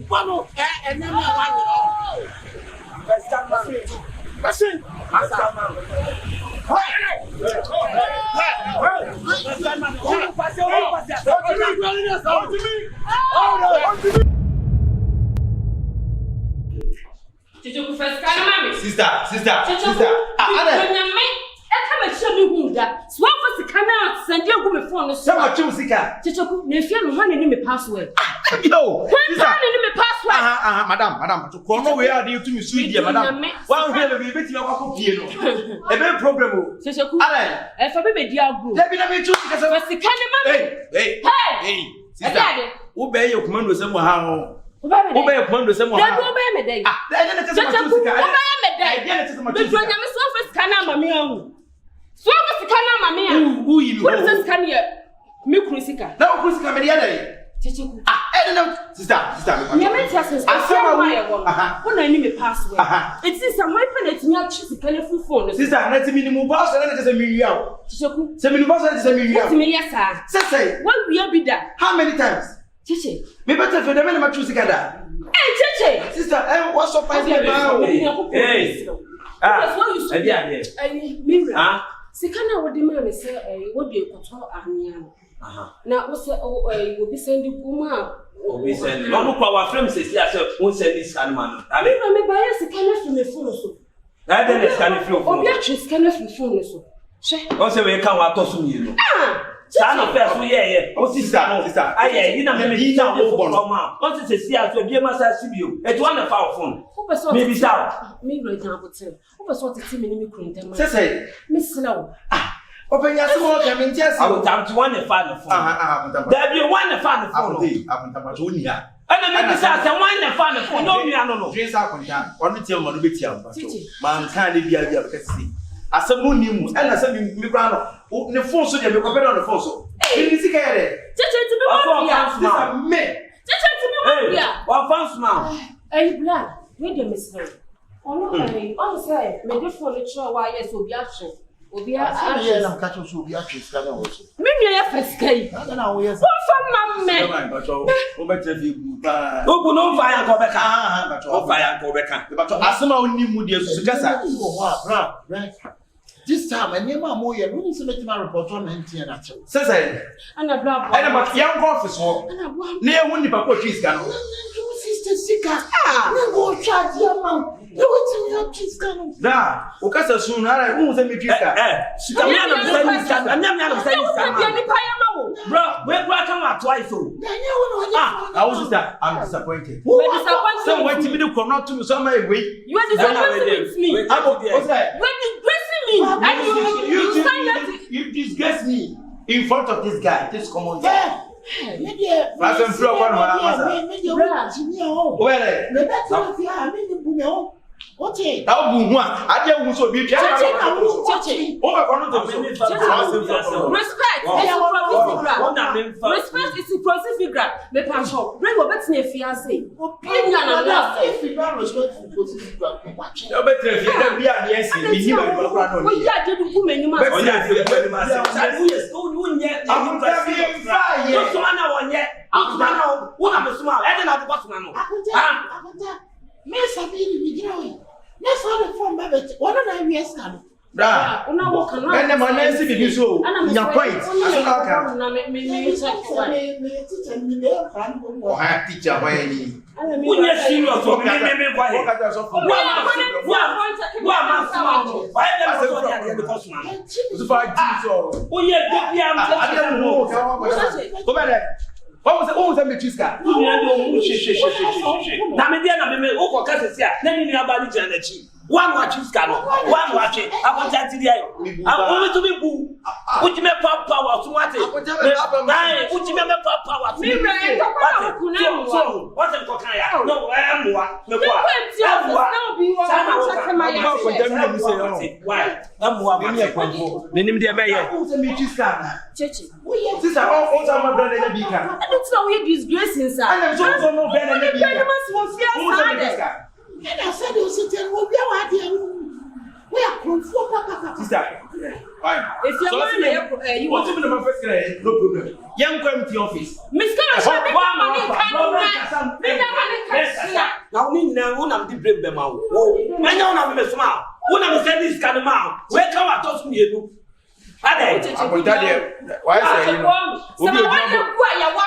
One, and then one. Listen. Sister. Show me who that. Swap for the camera, send you go before the summer. Chichoku, Nefian, one in me password. Yo, me password. Madam, to come where are you to me, sweet dear madam? One will be betting your piano. A very problem. Chichoku, if I be dear group, let me choose because of the camera. Hey, sister, obey your command with somehow. Obey your command with someone. Obey me, day. So what's the canna, mamma? Who you what is this can here? Milk Crucica. No, Crucica, Mediana. I don't know, sister. I saw my when I need me password. It is some weapon at me, choose the colorful phone. Sister, let's minimum boss and it is a million. Seven bosses is a million. Yes, sir. Say, what will be that? how many times? Chichi. Me better for the men of together. Hey, Chichi. Sister, what's up? Hey. Mira. Sikana what the man say, what do you call Arnian? Now, what's will be sending Kuma? We send no our friends says, yes, won't send this man. I mean, buy us a cannon from the phone. That then is kind of flow. Objection, cannon from the phone. Also, we can't want to see you. Son of us, yeah. Oh, sister. I you know, maybe down over now. Once it's a see us, we must ask you. It's one of our phone. Maybe south. Me right now, but who was what the team in me? Say, Miss Snow. Open your small cabin, yes. I would have to one and find the phone. There be one and find the phone. And I make the sound and one and find the phone. No, I don't know. Dress up on time. One with your money, man can't be a see. As a moon, and as a migrano, the phone so you can on the phone. So, you see, what fun smile? Hey, blood, wait a minute. Oh, say, may the furniture why yes will be action. Will be I'm catching so be actually scanning also. Maybe I have escaped. I don't know where from my but you who no fire go back. Oh, fire go back. But as some only mood is right. This time, I never more yet. We need to make my report on NT and actually. Says and a blood. I am a young office near Winnie Papa Cheese Gun. Sister Sika. We will charge your mouth. You want to help Cheese Gun. Da, Ocasa soon, I won't send me Cheese Gun. Bro, we're back twice. I was that. I'm disappointed. So what you do come out to me some way. You are disappointed with me. You disgrace me in front of this guy. This common guy. Okay. How do I didn't so be respect is a process figure. The passion. Bring over to your fiancé. Opinion and love. If you don't respect the process figure, watch it. Let's have a phone, baby. What are I wearing? Bra, and the man see the so. Your point. I teacher why any. When you see your phone, me quiet. What was the Chiska? One watch is canoe, one watch it. I want that today. I want to be boo. Would you make power to what it? Would you make power to me? What's a cockaya? No, I am one. Why? I'm one. The name of the mayor. Who's a Michigan? This is our brother. I don't know where disgrace inside. I don't know better than and I said, you sit there, we are confronted. Sister, fine. If you want to be my first grade, no problem. Young come to the office. Miss Carter, na una mdi brem be ma wo manya una me soma una me send this kind ma we ka wa to so yenu ade akonta de why say you sama wanye ku ayawa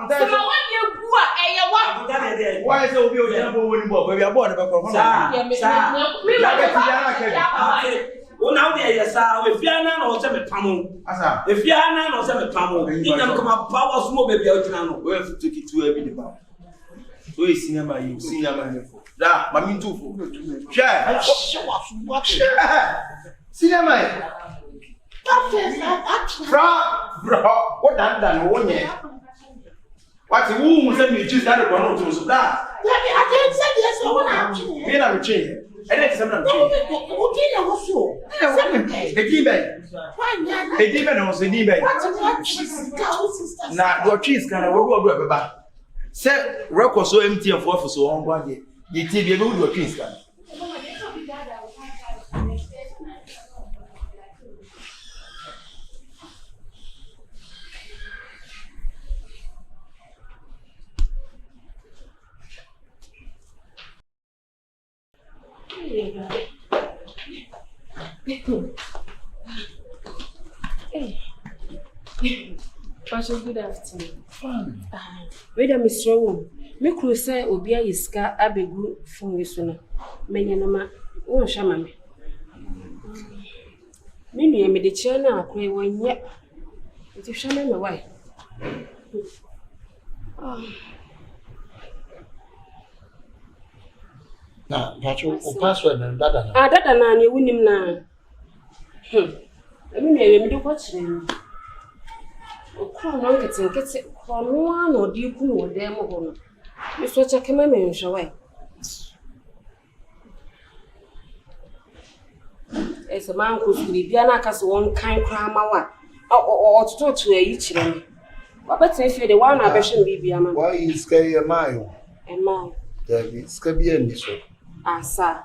sama wanye ku ayawa akonta de why say obi o jina bo woni bo ba bo na be ko sa mi ba ka una ode yesa we fiana na o se me pamo asa e fiana na o se me pamo inyam kama power small baby o jina no we fit take it to every day ba so e sinema yi sinema ne fo da mami ntufo share sinema yi bro what dan wo nye what you mu say me choose that go no to so da I didn't say yes or not. me na me change e dey say me na me change Who did you also? e di be na o se di be na go cheese kana wo do be ba say record so MTN for so on gwa de ye ti be do cheese kana Pastor, good afternoon. Wait a Miss Rowan. Me crew say Obia is car abegu from this one. Many no ma won't shama me. Many me the chair now, cry one yet. It is shama my wife. Now, o password and data. Data na you win him now. I mean, I do watch him. O crown gets it from one or do you cool or damn or you switch a command away. As a man could be Bianacas one kind crime or to talk to each one. But if you're the one I bet be Biama. Why is scary a mile? And my There is scabby and so. ah, sir.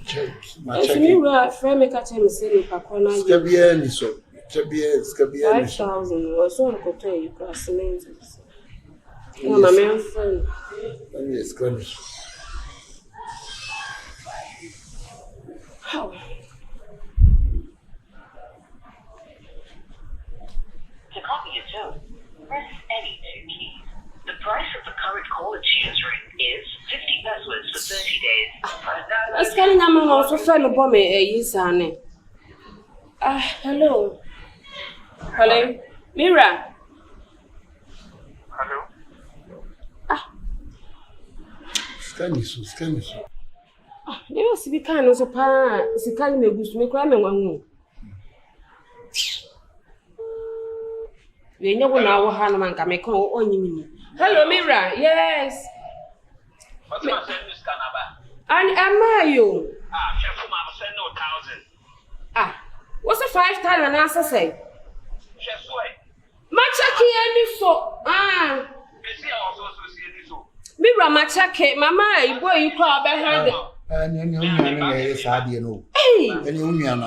Check. If you were frame a cat and say, Pacona, Scabby and so. Scabby 5,000 or so. I could tell you, cross the names. No, my man friend. Let me Scottish. How? To copy your tone, press any two keys. The price of the current call it's answering is 50 pesos for 30 days. It's getting a man also friend of me a year, son. Hello. Hello, Mira. Hello. Scanish. You must be kind of so pa, Sican may boost me crying one. We know when our Hanaman can make call on you. Hello, Mira. Yes. What's my send this canaba? And am I you? Chef, I'm send no 1,000. What's a 5,000 and answer say? Chef, wait. Machaki any so. You see, I also see this. Mira, Machaki, Mamma, boy, you call behind it. And any sadie no. Hey, Any union.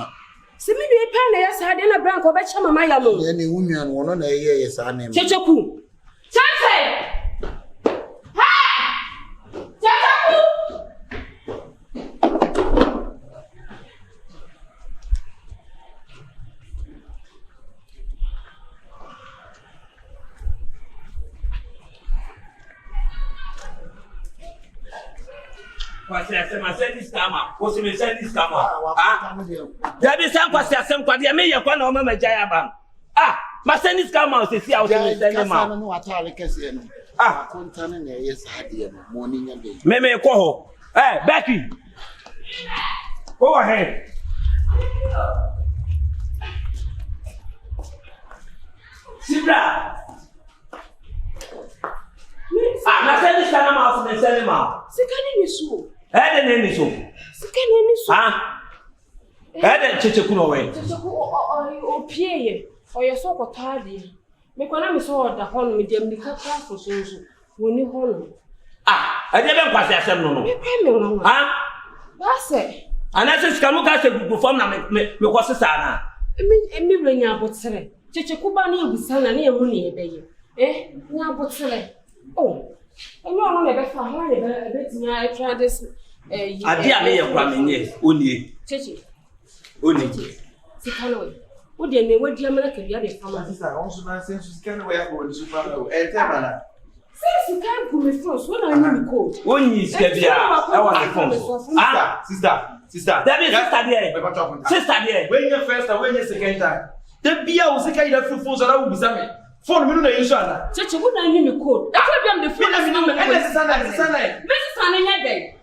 see me a pen, yes, I didn't brand of Bachama Mayamo. Any union one on a year is her name. Kyekyeku. Chance! Hey! Kyekyeku! Kwasi asema send this camera. Kwasi me send this camera. Dabi san kwasi asem kwade me ye kwa na o mama jaya ba. Ma send this camera o se si a o se me send ma. No atale kese no. Kontane na yes hade no morning day. Me ko ho. Becky. Go ahead. Sibra. Ma send this camera o se me send ma. Sikani misu. Neni so. Sikani misu. Kyekyeku no we. Kyekyeku o pie o ye so kwotade. Me kwana mi so oda hono me dem nika kwa so so. Woni hono. Ade be kwasi asem no no. Me kwa me nwa. Base. Anase sikamu ka se gugu fam na me ko sesa na. Emi brenya abotere. Kyekyeku ba na egusa na na emu na ebeye. Nya abotere. Oh. no me be fa ho ne be tinya try this ade a me ye kwa menye onie chechi onie sikalo wo de ne wadi amana ka bia de fama sister on so na sense sika na we ya go ni super e te bana since you can't come with us when I need code onyi sika bia e wa the phone sister that is sister there when you first and when you second time the bia wo sika ida free phone so na wo bisa me phone me no na use ana cheche wo na need me code e tell them the phone me no me sister na nya dey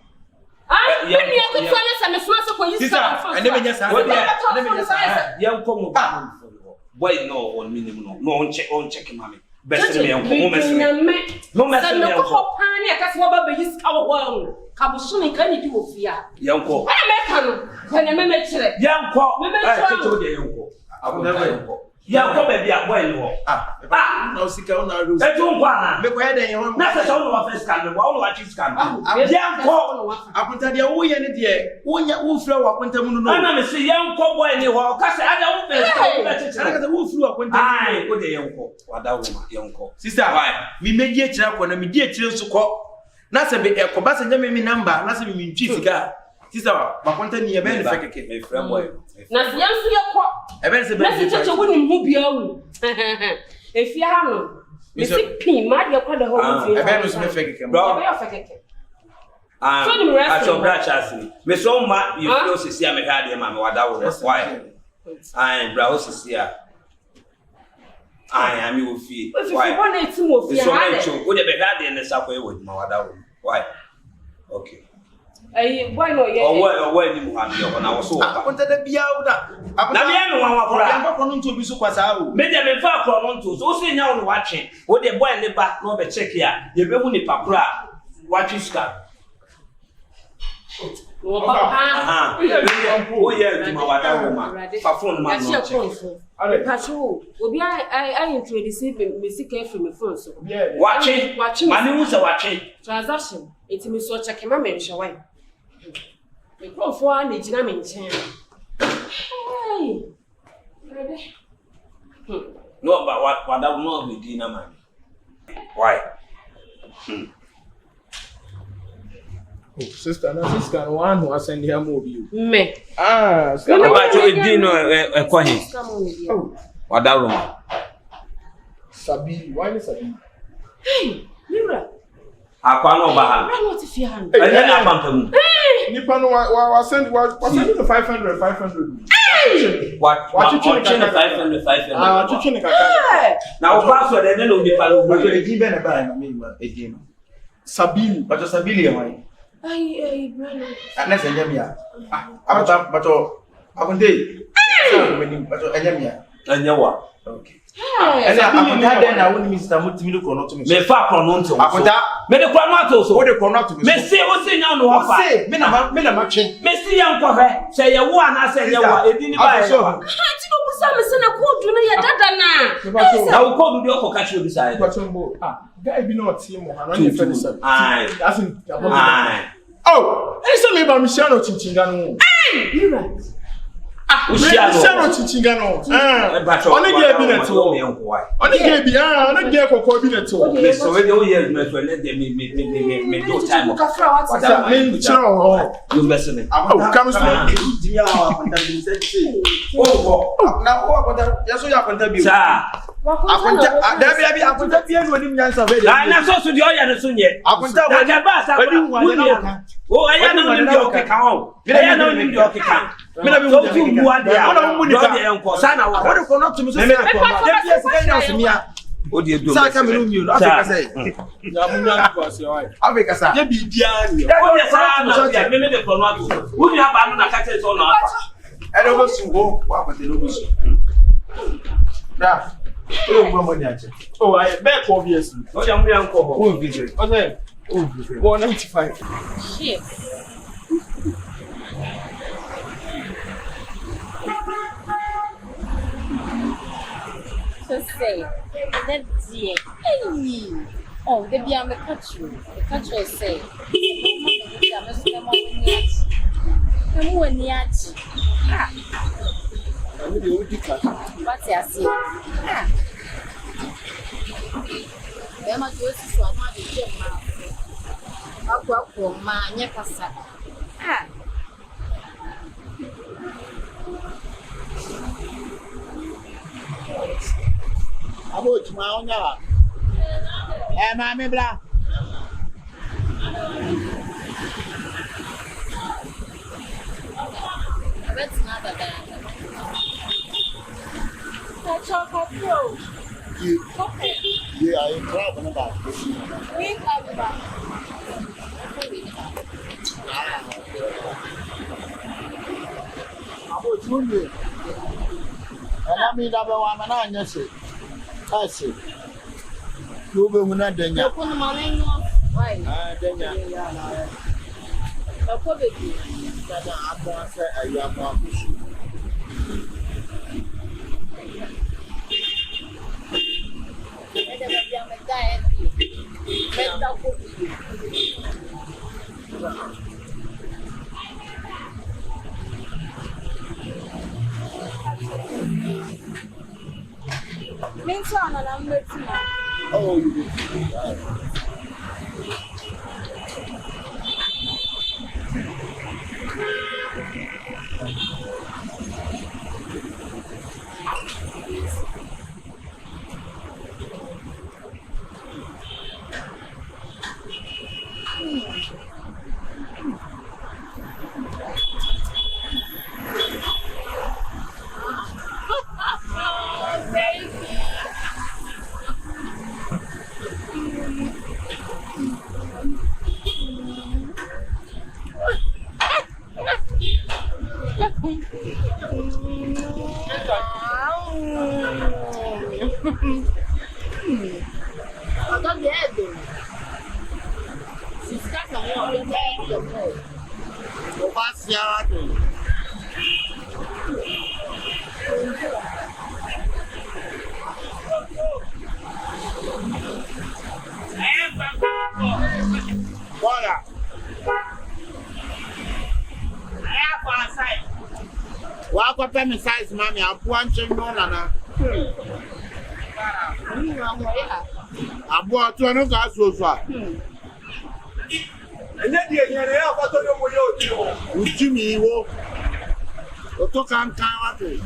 ah me ya ko fana sa me so ko use sister and dem nya sa ya ko mo boy no on minimum no on check mama best me yanko mo mesme yanko ko pani aka se ba be use awo kabusu ni kan di wo fia yanko ana me kanu kana me kire yanko cheche o de yanko yanko be bia boy no no sika ona rose e tun kwa na me ko ya den ho na se so no wa first scan me wa no wa chief scan yanko akunta de wo ye ne de wo fira wa akunta mu no ana me se yanko boy ni ho ka se ada wo first scan me chichi ana ka se wo fira akunta ai o de yanko wada wo ma yanko sister mi meji e kira ko na mi di e kire nso ko na se be e ko ba se nya me number na se mi ntwi sika sister ba akunta ni e be ne fekeke me frɛ boy na yanso ye ko e be se be na se cheche wo ni hu bia wu efia ha no me si pin ma de kwa da ho wu e be no se me fekeke bro be fekeke so bra chasi me so ma you feel sisi a me hwa de ma me wada wo why ai bra o sisi a ai ami wo fie why why na ti mo fie ha de so wo de be hwa de ne sa ko e wo ma wada wo why okay boy no ye owo ni mu ha de na wo so ba akunta da bia wo da na me me wa kura ya ko no nto bi so kwasa wo me de me fa kura no nto so se nya wo no wa twe wo de boy ne ba no be check ya ye be hu ni pa kura wa twe scan wo papa o ye di ma wada wo ma fa phone ma no check pacho obi I introduce me sika free me phone so watching mani hu se watching transaction it me so check ma me nhwe me profo a na gina me nchen hey ready no but wada wo no be di na man why oh sister na sister one who send here mo bi me sister ba cho di no e ko he wada ro sabi why sabi hey mira akwa no ba ha I want to feel hand e na pampa mu nipa no wa send the 500 what chicken 500 chicken kaka na o ba so de na o nipa lo but e di be na ba na me ma e di no sabili but sabili e why ai brother na se nyamia abuta but akunte but enyamia enyewa okay akunta den na woni Mr. Mutimi do kono to me me fa kono nto akunta me de kono to so wo de kono to me me se o se nya no ho fa me na ma twen me si yan ko he se ye wo ana se ye wo edi ni ba ye ha ti no busa me se na kodu no ya dada na na wo kodu de o ka chi obi sa ye patombo guy be not team mo na ye friend sabi ai asin ai oh ese me ba mi share no chinchinga no you right Shano chichinga no. Oni ge bi na to. Oni ge bi oni ge kokko bi na to. Me so we dey o year me so let them me do time. What's that mean chiro? You listening? Oh, come to me. Jimmy akwanta bi say. Oh, na o akwanta yaso ya akwanta bi. Sa. Akwanta da bi akwanta bi enu onim nyansa be dey. Na so di o ya no so nye. Akwanta na ga ba sa. O aya na onim di o keka ho. Aya na onim di o keka. Me na bi so tu bu ade a. Ona mu nika. Sa na wo. Wo de kono to me so. Da bi esika ina osumia. O di do. Sa ka me no mi o. Africa say. Ya mu nya ko ase why. Africa sa. Ye bi bia ni. O de sa na ya me de kono ato. Wo ni aba no na ka che so na afa. E do go su go. Wa ko de no go su. Da. O go mo ni ache. Oh, I back obviously. O ya mu ya nko ho. O visit. O say 195. shit so say that dear hey oh the be am catch you say I'm when yet ah I mean the OD class. what you see ah them are just so I'm not the Akwa ma nya kasa. Abo chuma onya. Mami bla. That's not a bad. That's all for you. You are in trouble about this. We have back. Abo chuma. Mami da ba wa mana anya se. Asi. You be muna denya. You put money on. Why? Denya. You put it. Dada abo ase ayu abo akusu. Oh, you did. Wako pemi size mami abuanche nona na. Abu atu anu ka sofa. Ene die nyere ya kwato yo mo yo ti ho. Ujimi iwo. Otoka nkan wate.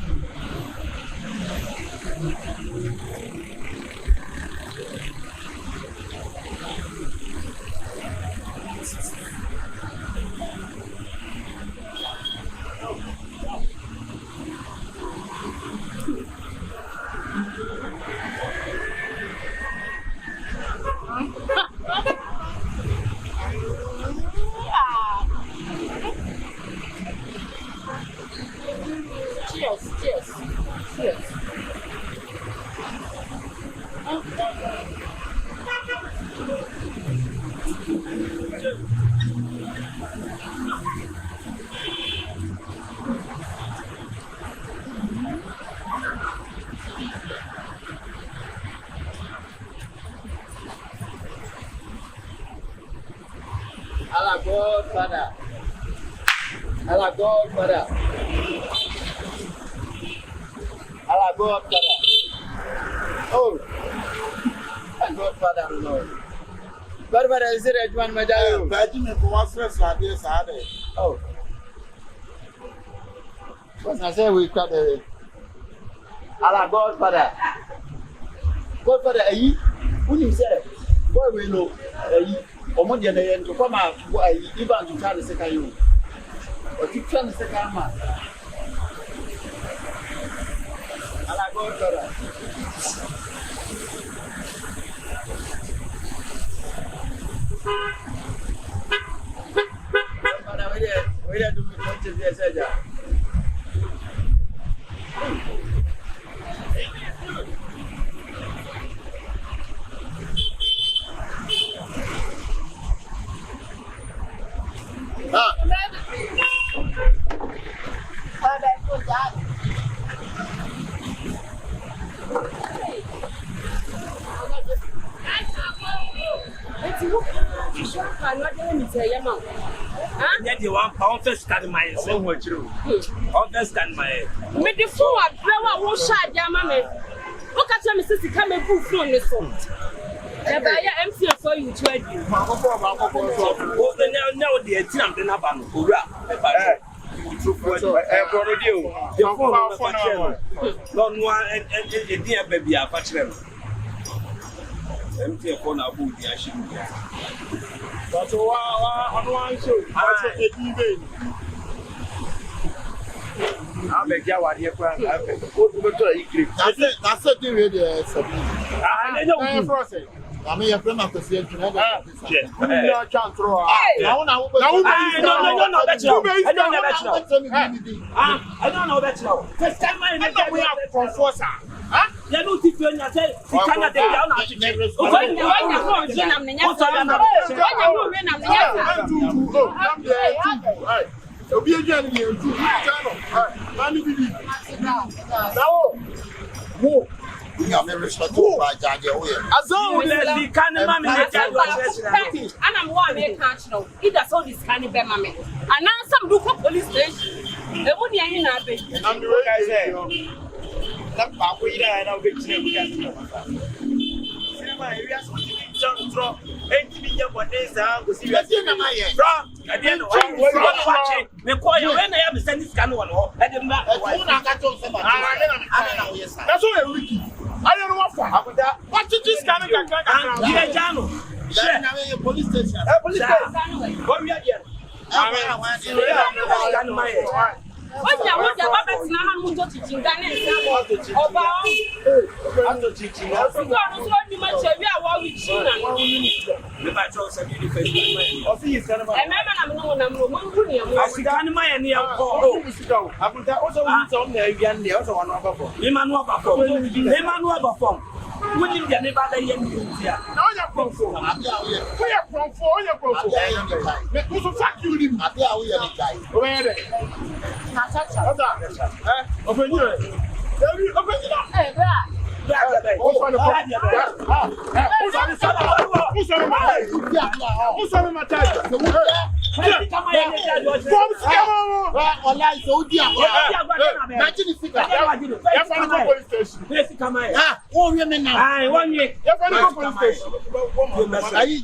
Godfather. Allah Godfather. Allah Godfather. Oh, Godfather, no. Godfather is it Edman Majayo? Virgin for what's Saturday. Oh, what I say we cut the Allah Godfather. Godfather, eh? Who you say? Boy, we know, eh? Omodia na yen to come out even to try the second you. Or to try the second man. Ala go to we are doing what is there said. One pound first stand my son, what you first stand my me the fool, I won't shut your mammy. Look at me, sister, come and put phone this phone. Yeah, MC for you to read you. Now the attempt in Abano. Don't want a dear baby, I patch them. MC phone I would be ashamed. That's on one show. That's a TV. I beg you, what you plan? That's it, the radio. I know. I mean, your friend of the same thing. No, I don't know that now. First time I we are conforcer. You know, if you say, you cannot take down our chicken. We are very respectful by Judge. And I'm one make catch now. It does all this kind of mammy. And now some look up police station. They wouldn't even have it. I'm the way I say. That Papa, I know which name we got. I don't know what for. What did this kind of police station. What we are here? What you want to now? Teaching Ghana I'm teaching. I'm so much. We are what we children. The battle of unification. Are you